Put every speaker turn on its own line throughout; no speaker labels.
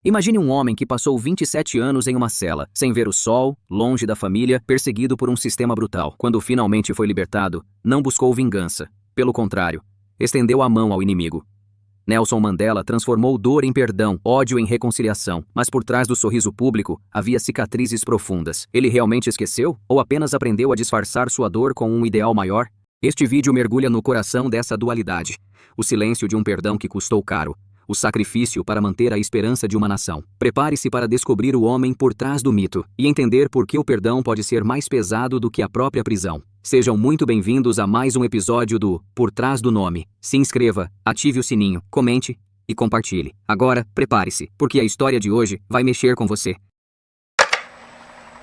Imagine um homem que passou 27 anos em uma cela, sem ver o sol, longe da família, perseguido por um sistema brutal. Quando finalmente foi libertado, não buscou vingança. Pelo contrário, estendeu a mão ao inimigo. Nelson Mandela transformou dor em perdão, ódio em reconciliação, mas por trás do sorriso público havia cicatrizes profundas. Ele realmente esqueceu? Ou apenas aprendeu a disfarçar sua dor com um ideal maior? Este vídeo mergulha no coração dessa dualidade. O silêncio de um perdão que custou caro. O sacrifício para manter a esperança de uma nação. Prepare-se para descobrir o homem por trás do mito e entender por que o perdão pode ser mais pesado do que a própria prisão. Sejam muito bem-vindos a mais um episódio do Por Trás do Nome. Se inscreva, ative o sininho, comente e compartilhe. Agora, prepare-se, porque a história de hoje vai mexer com você.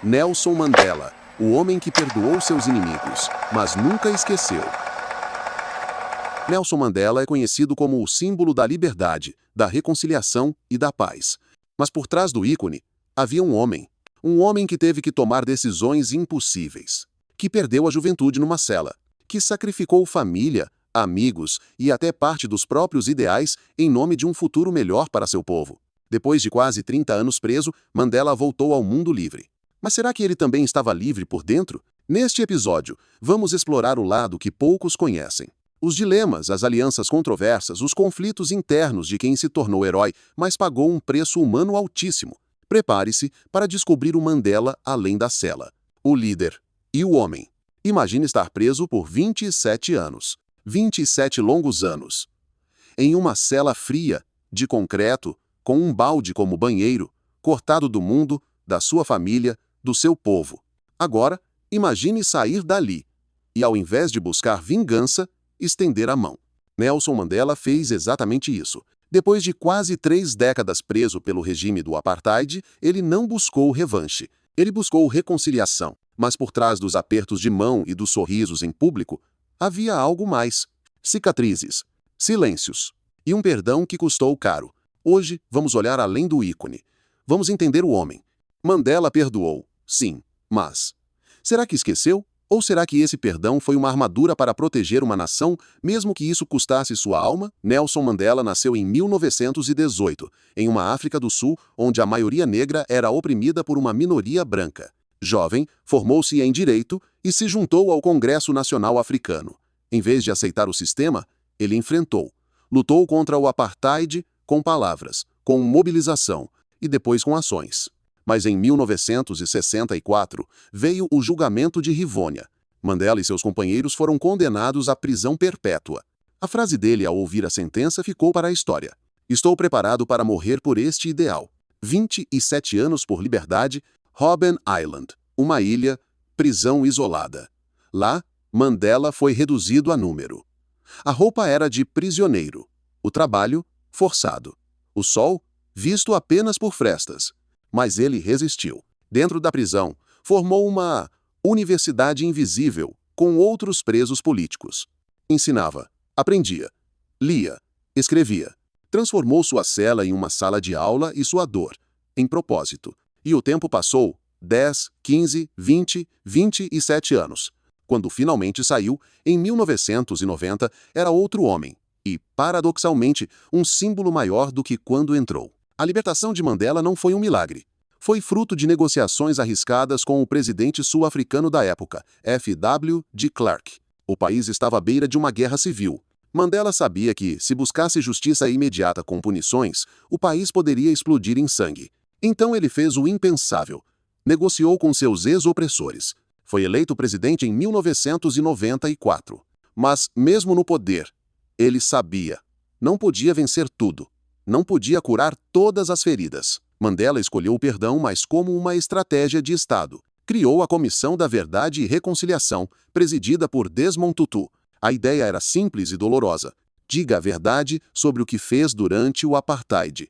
Nelson Mandela, o homem que perdoou seus inimigos, mas nunca esqueceu. Nelson Mandela é conhecido como o símbolo da liberdade, da reconciliação e da paz. Mas por trás do ícone, havia um homem que teve que tomar decisões impossíveis, que perdeu a juventude numa cela, que sacrificou família, amigos e até parte dos próprios ideais em nome de um futuro melhor para seu povo. Depois de quase 30 anos preso, Mandela voltou ao mundo livre. Mas será que ele também estava livre por dentro? Neste episódio, vamos explorar o lado que poucos conhecem. Os dilemas, as alianças controversas, os conflitos internos de quem se tornou herói, mas pagou um preço humano altíssimo. Prepare-se para descobrir o Mandela além da cela. O líder e o homem. Imagine estar preso por 27 anos. 27 longos anos. Em uma cela fria, de concreto, com um balde como banheiro, cortado do mundo, da sua família, do seu povo. Agora, imagine sair dali. E ao invés de buscar vingança, estender a mão. Nelson Mandela fez exatamente isso. Depois de quase 3 décadas preso pelo regime do apartheid, ele não buscou revanche. Ele buscou reconciliação. Mas por trás dos apertos de mão e dos sorrisos em público, havia algo mais. Cicatrizes, silêncios e um perdão que custou caro. Hoje, vamos olhar além do ícone. Vamos entender o homem. Mandela perdoou, sim, mas será que esqueceu? Ou será que esse perdão foi uma armadura para proteger uma nação, mesmo que isso custasse sua alma? Nelson Mandela nasceu em 1918, em uma África do Sul, onde a maioria negra era oprimida por uma minoria branca. Jovem, formou-se em Direito e se juntou ao Congresso Nacional Africano. Em vez de aceitar o sistema, ele enfrentou. Lutou contra o apartheid com palavras, com mobilização e depois com ações. Mas em 1964, veio o julgamento de Rivônia. Mandela e seus companheiros foram condenados à prisão perpétua. A frase dele ao ouvir a sentença ficou para a história. Estou preparado para morrer por este ideal. 27 anos por liberdade, Robben Island, uma ilha, prisão isolada. Lá, Mandela foi reduzido a número. A roupa era de prisioneiro. O trabalho, forçado. O sol, visto apenas por frestas. Mas ele resistiu. Dentro da prisão, formou uma universidade invisível com outros presos políticos. Ensinava, aprendia, lia, escrevia. Transformou sua cela em uma sala de aula e sua dor em propósito. E o tempo passou, 10, 15, 20, 27 anos. Quando finalmente saiu, em 1990, era outro homem. E, paradoxalmente, um símbolo maior do que quando entrou. A libertação de Mandela não foi um milagre. Foi fruto de negociações arriscadas com o presidente sul-africano da época, F.W. de Klerk. O país estava à beira de uma guerra civil. Mandela sabia que, se buscasse justiça imediata com punições, o país poderia explodir em sangue. Então ele fez o impensável. Negociou com seus ex-opressores. Foi eleito presidente em 1994. Mas, mesmo no poder, ele sabia. Não podia vencer tudo. Não podia curar todas as feridas. Mandela escolheu o perdão, mas como uma estratégia de Estado. Criou a Comissão da Verdade e Reconciliação, presidida por Desmond Tutu. A ideia era simples e dolorosa. Diga a verdade sobre o que fez durante o apartheid.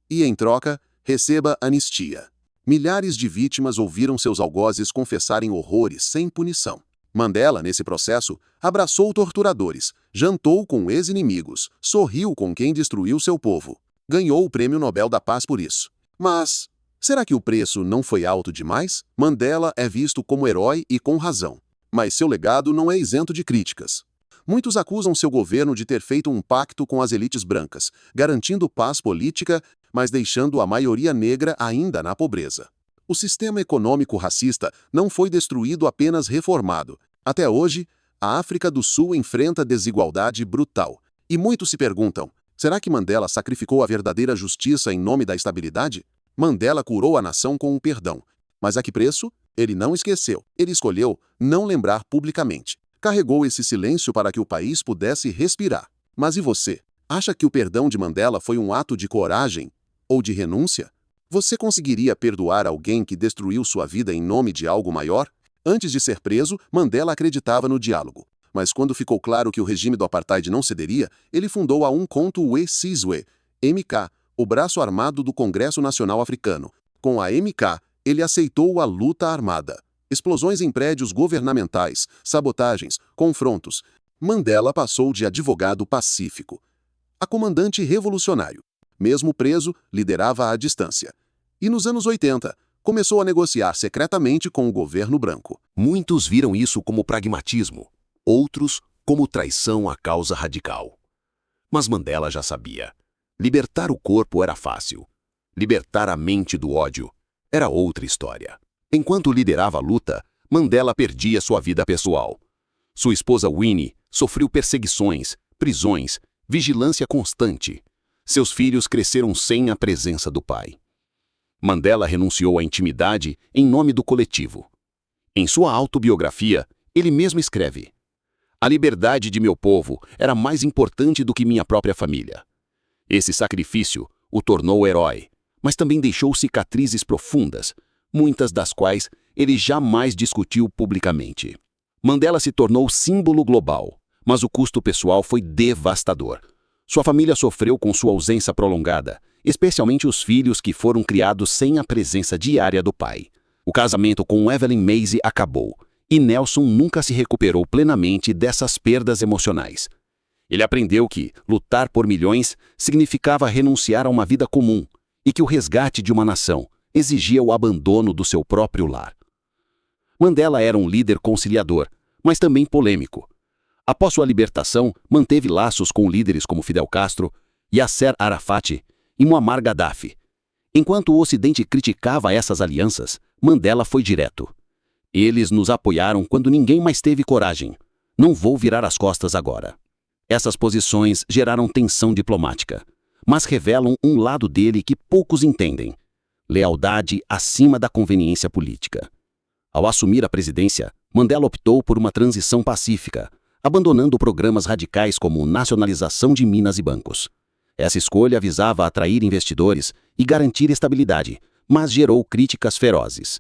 E, em troca, receba anistia. Milhares de vítimas ouviram seus algozes confessarem horrores sem punição. Mandela, nesse processo, abraçou torturadores, jantou com ex-inimigos, sorriu com quem destruiu seu povo. Ganhou o Prêmio Nobel da Paz por isso. Mas, será que o preço não foi alto demais? Mandela é visto como herói e com razão. Mas seu legado não é isento de críticas. Muitos acusam seu governo de ter feito um pacto com as elites brancas, garantindo paz política, mas deixando a maioria negra ainda na pobreza. O sistema econômico racista não foi destruído, apenas reformado. Até hoje, a África do Sul enfrenta desigualdade brutal. E muitos se perguntam, será que Mandela sacrificou a verdadeira justiça em nome da estabilidade? Mandela curou a nação com o perdão. Mas a que preço? Ele não esqueceu. Ele escolheu não lembrar publicamente. Carregou esse silêncio para que o país pudesse respirar. Mas e você? Acha que o perdão de Mandela foi um ato de coragem ou de renúncia? Você conseguiria perdoar alguém que destruiu sua vida em nome de algo maior? Antes de ser preso, Mandela acreditava no diálogo. Mas quando ficou claro que o regime do apartheid não cederia, ele fundou a Umkhonto we Sizwe, MK, o braço armado do Congresso Nacional Africano. Com a MK, ele aceitou a luta armada. Explosões em prédios governamentais, sabotagens, confrontos. Mandela passou de advogado pacífico a comandante revolucionário. Mesmo preso, liderava à distância. E nos anos 80, começou a negociar secretamente com o governo branco.
Muitos viram isso como pragmatismo, outros como traição à causa radical. Mas Mandela já sabia. Libertar o corpo era fácil. Libertar a mente do ódio era outra história. Enquanto liderava a luta, Mandela perdia sua vida pessoal. Sua esposa Winnie sofreu perseguições, prisões, vigilância constante. Seus filhos cresceram sem a presença do pai. Mandela renunciou à intimidade em nome do coletivo. Em sua autobiografia, ele mesmo escreve: "A liberdade de meu povo era mais importante do que minha própria família." Esse sacrifício o tornou herói, mas também deixou cicatrizes profundas, muitas das quais ele jamais discutiu publicamente. Mandela se tornou símbolo global, mas o custo pessoal foi devastador. Sua família sofreu com sua ausência prolongada, especialmente os filhos que foram criados sem a presença diária do pai. O casamento com Evelyn Macy acabou, e Nelson nunca se recuperou plenamente dessas perdas emocionais. Ele aprendeu que lutar por milhões significava renunciar a uma vida comum, e que o resgate de uma nação exigia o abandono do seu próprio lar. Mandela era um líder conciliador, mas também polêmico. Após sua libertação, manteve laços com líderes como Fidel Castro, Yasser Arafat e Muammar Gaddafi. Enquanto o Ocidente criticava essas alianças, Mandela foi direto. "Eles nos apoiaram quando ninguém mais teve coragem. Não vou virar as costas agora." Essas posições geraram tensão diplomática, mas revelam um lado dele que poucos entendem: lealdade acima da conveniência política. Ao assumir a presidência, Mandela optou por uma transição pacífica, abandonando programas radicais como nacionalização de minas e bancos. Essa escolha visava atrair investidores e garantir estabilidade, mas gerou críticas ferozes.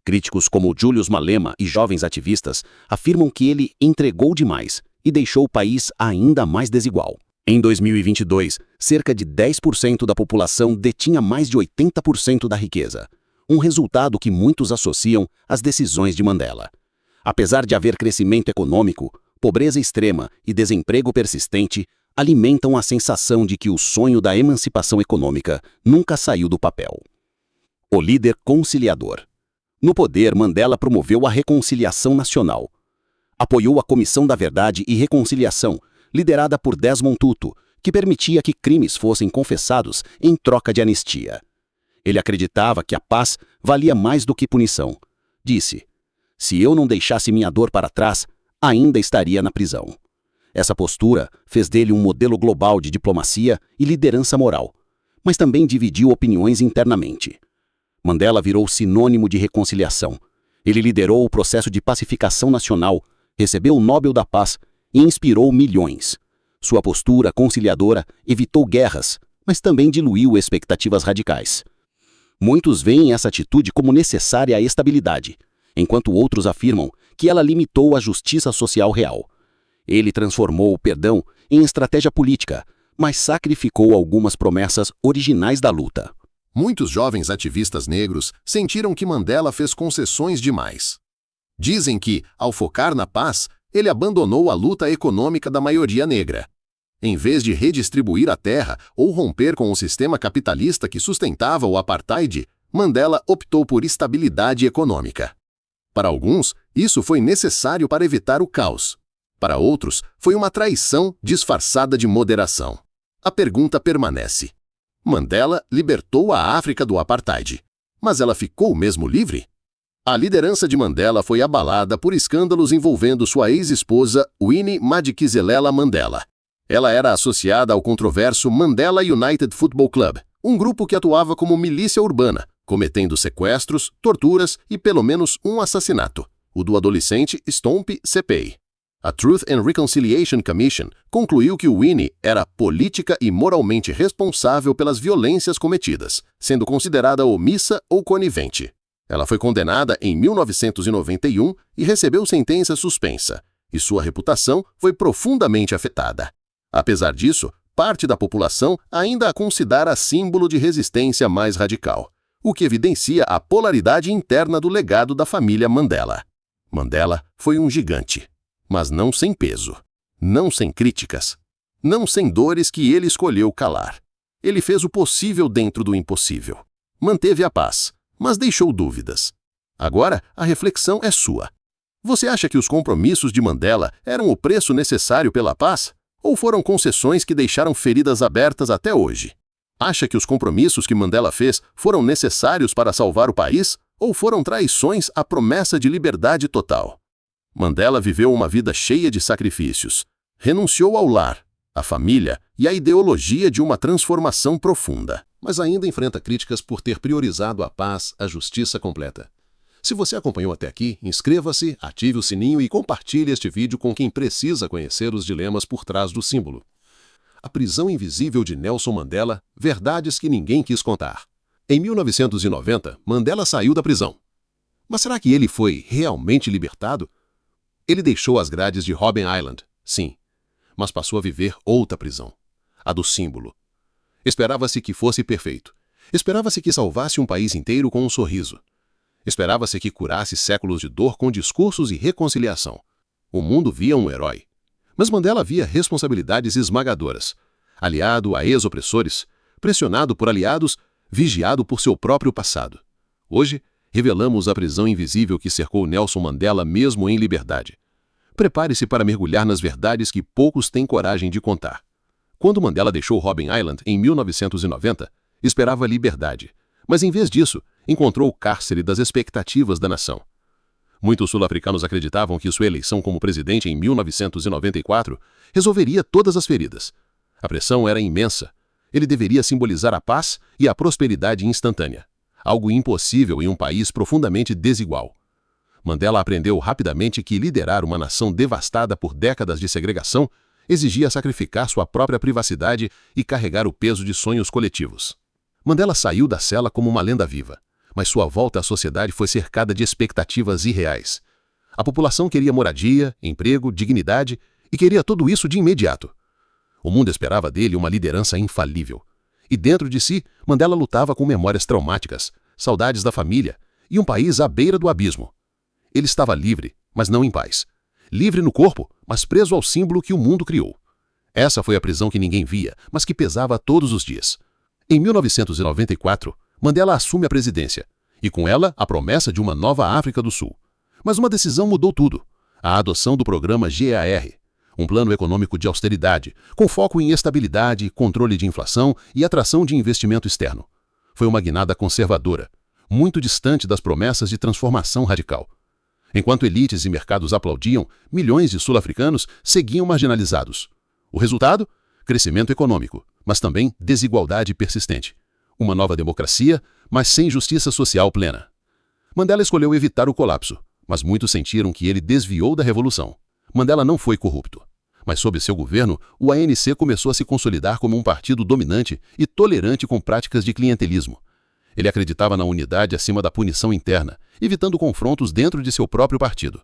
Críticos como Julius Malema e jovens ativistas afirmam que ele entregou demais e deixou o país ainda mais desigual. Em 2022, cerca de 10% da população detinha mais de 80% da riqueza, um resultado que muitos associam às decisões de Mandela. Apesar de haver crescimento econômico, pobreza extrema e desemprego persistente alimentam a sensação de que o sonho da emancipação econômica nunca saiu do papel. O líder conciliador. No poder, Mandela promoveu a reconciliação nacional. Apoiou a Comissão da Verdade e Reconciliação, liderada por Desmond Tutu, que permitia que crimes fossem confessados em troca de anistia. Ele acreditava que a paz valia mais do que punição. Disse: "Se eu não deixasse minha dor para trás, ainda estaria na prisão." Essa postura fez dele um modelo global de diplomacia e liderança moral, mas também dividiu opiniões internamente. Mandela virou sinônimo de reconciliação. Ele liderou o processo de pacificação nacional, recebeu o Nobel da Paz e inspirou milhões. Sua postura conciliadora evitou guerras, mas também diluiu expectativas radicais. Muitos veem essa atitude como necessária à estabilidade, enquanto outros afirmam que ela limitou a justiça social real. Ele transformou o perdão em estratégia política, mas sacrificou algumas promessas originais da luta.
Muitos jovens ativistas negros sentiram que Mandela fez concessões demais. Dizem que, ao focar na paz, ele abandonou a luta econômica da maioria negra. Em vez de redistribuir a terra ou romper com o sistema capitalista que sustentava o apartheid, Mandela optou por estabilidade econômica. Para alguns, isso foi necessário para evitar o caos. Para outros, foi uma traição disfarçada de moderação. A pergunta permanece:
Mandela libertou a África do apartheid. Mas ela ficou mesmo livre? A liderança de Mandela foi abalada por escândalos envolvendo sua ex-esposa Winnie Madikizela Mandela. Ela era associada ao controverso Mandela United Football Club, um grupo que atuava como milícia urbana, cometendo sequestros, torturas e pelo menos um assassinato, o do adolescente Stompie Seipei. A Truth and Reconciliation Commission concluiu que Winnie era política e moralmente responsável pelas violências cometidas, sendo considerada omissa ou conivente. Ela foi condenada em 1991 e recebeu sentença suspensa, e sua reputação foi profundamente afetada. Apesar disso, parte da população ainda a considera símbolo de resistência mais radical, o que evidencia a polaridade interna do legado da família Mandela. Mandela foi um gigante, mas não sem peso, não sem críticas, não sem dores que ele escolheu calar. Ele fez o possível dentro do impossível. Manteve a paz, mas deixou dúvidas. Agora, a reflexão é sua. Você acha que os compromissos de Mandela eram o preço necessário pela paz? Ou foram concessões que deixaram feridas abertas até hoje? Acha que os compromissos que Mandela fez foram necessários para salvar o país? Ou foram traições à promessa de liberdade total? Mandela viveu uma vida cheia de sacrifícios. Renunciou ao lar, à família e à ideologia de uma transformação profunda. Mas ainda enfrenta críticas por ter priorizado a paz, a justiça completa. Se você acompanhou até aqui, inscreva-se, ative o sininho e compartilhe este vídeo com quem precisa conhecer os dilemas por trás do símbolo. A prisão invisível de Nelson Mandela, verdades que ninguém quis contar. Em 1990, Mandela saiu da prisão. Mas será que ele foi realmente libertado? Ele deixou as grades de Robben Island, sim, mas passou a viver outra prisão, a do símbolo. Esperava-se que fosse perfeito. Esperava-se que salvasse um país inteiro com um sorriso. Esperava-se que curasse séculos de dor com discursos e reconciliação. O mundo via um herói. Mas Mandela via responsabilidades esmagadoras. Aliado a ex-opressores, pressionado por aliados, vigiado por seu próprio passado. Hoje, revelamos a prisão invisível que cercou Nelson Mandela mesmo em liberdade. Prepare-se para mergulhar nas verdades que poucos têm coragem de contar. Quando Mandela deixou Robben Island em 1990, esperava liberdade, mas em vez disso, encontrou o cárcere das expectativas da nação. Muitos sul-africanos acreditavam que sua eleição como presidente em 1994 resolveria todas as feridas. A pressão era imensa. Ele deveria simbolizar a paz e a prosperidade instantânea, algo impossível em um país profundamente desigual. Mandela aprendeu rapidamente que liderar uma nação devastada por décadas de segregação exigia sacrificar sua própria privacidade e carregar o peso de sonhos coletivos. Mandela saiu da cela como uma lenda viva, mas sua volta à sociedade foi cercada de expectativas irreais. A população queria moradia, emprego, dignidade e queria tudo isso de imediato. O mundo esperava dele uma liderança infalível. E dentro de si, Mandela lutava com memórias traumáticas, saudades da família e um país à beira do abismo. Ele estava livre, mas não em paz. Livre no corpo, mas preso ao símbolo que o mundo criou. Essa foi a prisão que ninguém via, mas que pesava todos os dias. Em 1994, Mandela assume a presidência, e com ela a promessa de uma nova África do Sul. Mas uma decisão mudou tudo: a adoção do programa GAR, um plano econômico de austeridade, com foco em estabilidade, controle de inflação e atração de investimento externo. Foi uma guinada conservadora, muito distante das promessas de transformação radical. Enquanto elites e mercados aplaudiam, milhões de sul-africanos seguiam marginalizados. O resultado? Crescimento econômico, mas também desigualdade persistente. Uma nova democracia, mas sem justiça social plena. Mandela escolheu evitar o colapso, mas muitos sentiram que ele desviou da revolução. Mandela não foi corrupto. Mas sob seu governo, o ANC começou a se consolidar como um partido dominante e tolerante com práticas de clientelismo. Ele acreditava na unidade acima da punição interna, evitando confrontos dentro de seu próprio partido.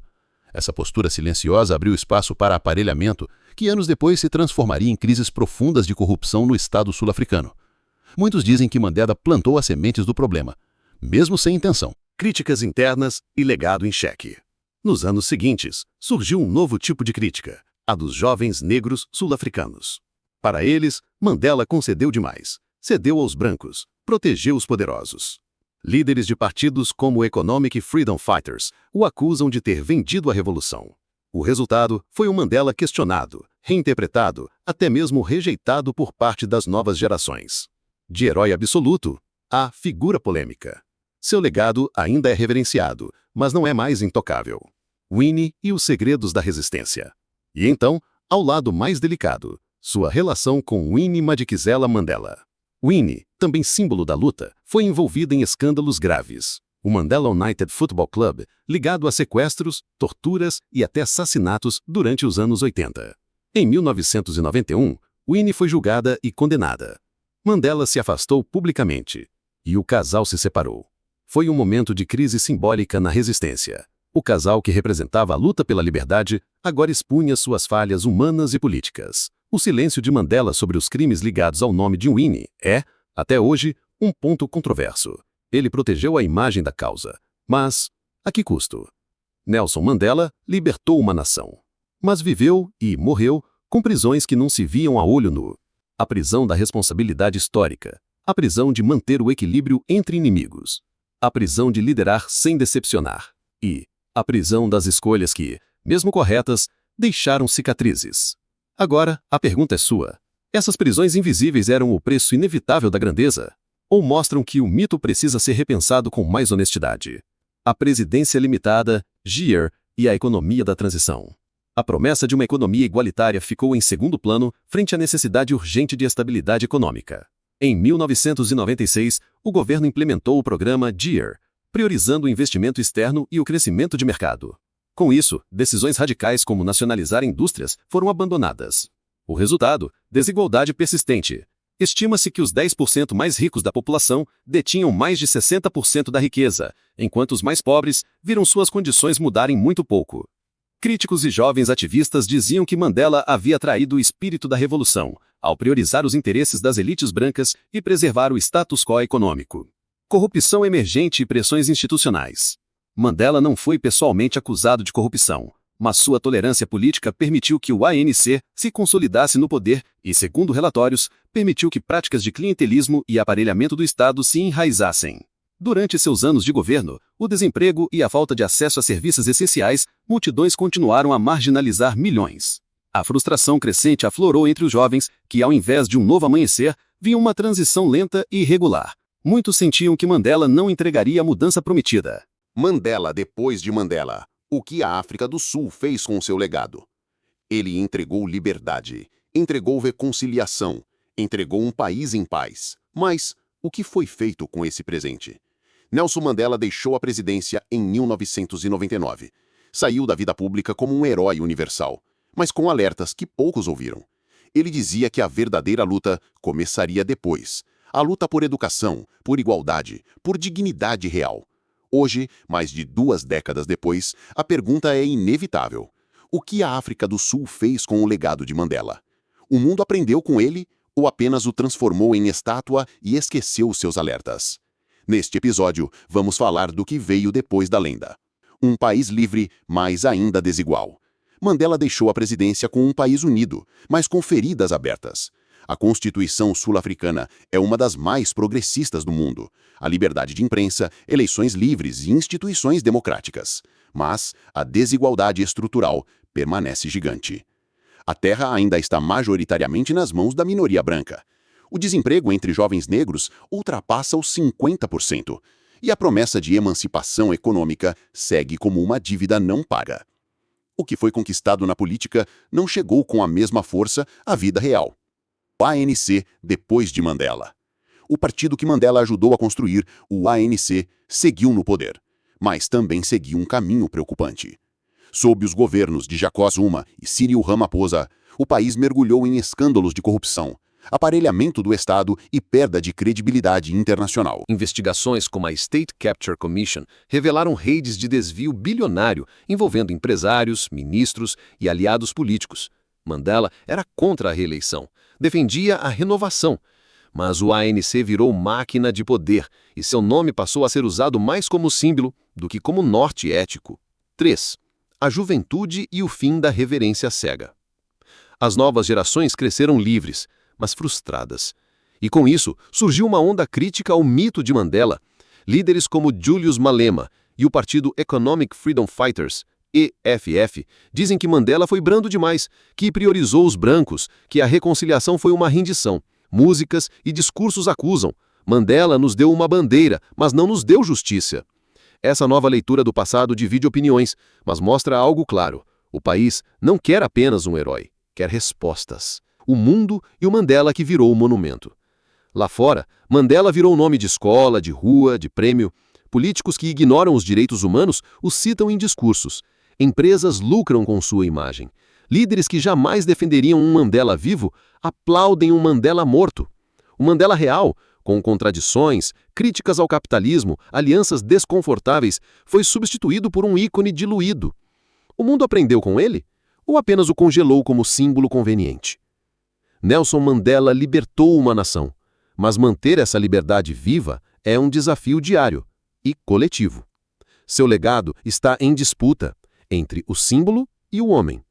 Essa postura silenciosa abriu espaço para aparelhamento, que anos depois se transformaria em crises profundas de corrupção no Estado sul-africano. Muitos dizem que Mandela plantou as sementes do problema, mesmo sem intenção.
Críticas internas e legado em xeque. Nos anos seguintes, surgiu um novo tipo de crítica, a dos jovens negros sul-africanos. Para eles, Mandela concedeu demais, cedeu aos brancos, protegeu os poderosos. Líderes de partidos como o Economic Freedom Fighters o acusam de ter vendido a revolução. O resultado foi um Mandela questionado, reinterpretado, até mesmo rejeitado por parte das novas gerações. De herói absoluto a figura polêmica. Seu legado ainda é reverenciado, mas não é mais intocável. Winnie e os segredos da resistência. E então, ao lado mais delicado, sua relação com Winnie Madikizela Mandela. Winnie, também símbolo da luta, foi envolvida em escândalos graves. O Mandela United Football Club, ligado a sequestros, torturas e até assassinatos durante os anos 80. Em 1991, Winnie foi julgada e condenada. Mandela se afastou publicamente e o casal se separou. Foi um momento de crise simbólica na resistência. O casal que representava a luta pela liberdade agora expunha suas falhas humanas e políticas. O silêncio de Mandela sobre os crimes ligados ao nome de Winnie é, até hoje, um ponto controverso. Ele protegeu a imagem da causa, mas a que custo? Nelson Mandela libertou uma nação, mas viveu e morreu com prisões que não se viam a olho nu. A prisão da responsabilidade histórica, a prisão de manter o equilíbrio entre inimigos, a prisão de liderar sem decepcionar e a prisão das escolhas que, mesmo corretas, deixaram cicatrizes. Agora, a pergunta é sua. Essas prisões invisíveis eram o preço inevitável da grandeza? Ou mostram que o mito precisa ser repensado com mais honestidade? A presidência limitada, GIER e a economia da transição. A promessa de uma economia igualitária ficou em segundo plano frente à necessidade urgente de estabilidade econômica. Em 1996, o governo implementou o programa GIER, priorizando o investimento externo e o crescimento de mercado. Com isso, decisões radicais como nacionalizar indústrias foram abandonadas. O resultado? Desigualdade persistente. Estima-se que os 10% mais ricos da população detinham mais de 60% da riqueza, enquanto os mais pobres viram suas condições mudarem muito pouco. Críticos e jovens ativistas diziam que Mandela havia traído o espírito da revolução, ao priorizar os interesses das elites brancas e preservar o status quo econômico. Corrupção emergente e pressões institucionais. Mandela não foi pessoalmente acusado de corrupção, mas sua tolerância política permitiu que o ANC se consolidasse no poder e, segundo relatórios, permitiu que práticas de clientelismo e aparelhamento do Estado se enraizassem. Durante seus anos de governo, o desemprego e a falta de acesso a serviços essenciais, multidões continuaram a marginalizar milhões. A frustração crescente aflorou entre os jovens que, ao invés de um novo amanhecer, viam uma transição lenta e irregular. Muitos sentiam que Mandela não entregaria a mudança prometida.
Mandela depois de Mandela. O que a África do Sul fez com seu legado? Ele entregou liberdade, entregou reconciliação, entregou um país em paz. Mas o que foi feito com esse presente? Nelson Mandela deixou a presidência em 1999. Saiu da vida pública como um herói universal, mas com alertas que poucos ouviram. Ele dizia que a verdadeira luta começaria depois. A luta por educação, por igualdade, por dignidade real. Hoje, mais de 2 décadas depois, a pergunta é inevitável. O que a África do Sul fez com o legado de Mandela? O mundo aprendeu com ele ou apenas o transformou em estátua e esqueceu seus alertas? Neste episódio, vamos falar do que veio depois da lenda. Um país livre, mas ainda desigual. Mandela deixou a presidência com um país unido, mas com feridas abertas. A Constituição sul-africana é uma das mais progressistas do mundo. A liberdade de imprensa, eleições livres e instituições democráticas. Mas a desigualdade estrutural permanece gigante. A terra ainda está majoritariamente nas mãos da minoria branca. O desemprego entre jovens negros ultrapassa os 50%. E a promessa de emancipação econômica segue como uma dívida não paga. O que foi conquistado na política não chegou com a mesma força à vida real. O ANC depois de Mandela. O partido que Mandela ajudou a construir, o ANC, seguiu no poder, mas também seguiu um caminho preocupante. Sob os governos de Jacob Zuma e Cyril Ramaphosa, o país mergulhou em escândalos de corrupção, aparelhamento do Estado e perda de credibilidade internacional.
Investigações como a State Capture Commission revelaram redes de desvio bilionário envolvendo empresários, ministros e aliados políticos. Mandela era contra a reeleição, defendia a renovação, mas o ANC virou máquina de poder e seu nome passou a ser usado mais como símbolo do que como norte ético. 3. A juventude e o fim da reverência cega. As novas gerações cresceram livres, mas frustradas. E com isso, surgiu uma onda crítica ao mito de Mandela. Líderes como Julius Malema e o partido Economic Freedom Fighters, EFF, dizem que Mandela foi brando demais, que priorizou os brancos, que a reconciliação foi uma rendição. Músicas e discursos acusam. Mandela nos deu uma bandeira, mas não nos deu justiça. Essa nova leitura do passado divide opiniões, mas mostra algo claro. O país não quer apenas um herói, quer respostas. O mundo e o Mandela que virou o monumento. Lá fora, Mandela virou nome de escola, de rua, de prêmio. Políticos que ignoram os direitos humanos os citam em discursos. Empresas lucram com sua imagem. Líderes que jamais defenderiam um Mandela vivo aplaudem um Mandela morto. O Mandela real, com contradições, críticas ao capitalismo, alianças desconfortáveis, foi substituído por um ícone diluído. O mundo aprendeu com ele? Ou apenas o congelou como símbolo conveniente? Nelson Mandela libertou uma nação, mas manter essa liberdade viva é um desafio diário e coletivo. Seu legado está em disputa entre o símbolo e o homem,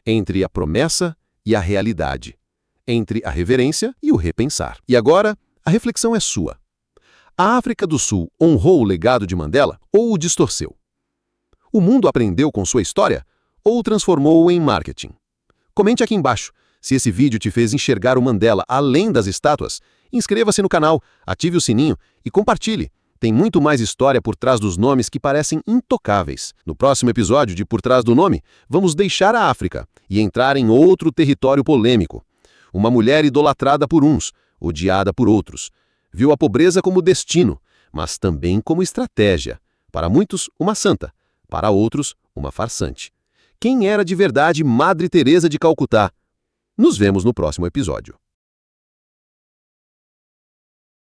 entre a promessa e a realidade, entre a reverência e o repensar. E agora, a reflexão é sua. A África do Sul honrou o legado de Mandela ou o distorceu? O mundo aprendeu com sua história ou o transformou em marketing? Comente aqui embaixo. Se esse vídeo te fez enxergar o Mandela além das estátuas, inscreva-se no canal, ative o sininho e compartilhe. Tem muito mais história por trás dos nomes que parecem intocáveis. No próximo episódio de Por Trás do Nome, vamos deixar a África e entrar em outro território polêmico. Uma mulher idolatrada por uns, odiada por outros. Viu a pobreza como destino, mas também como estratégia. Para muitos, uma santa. Para outros, uma farsante. Quem era de verdade Madre Teresa de Calcutá? Nos vemos no próximo episódio.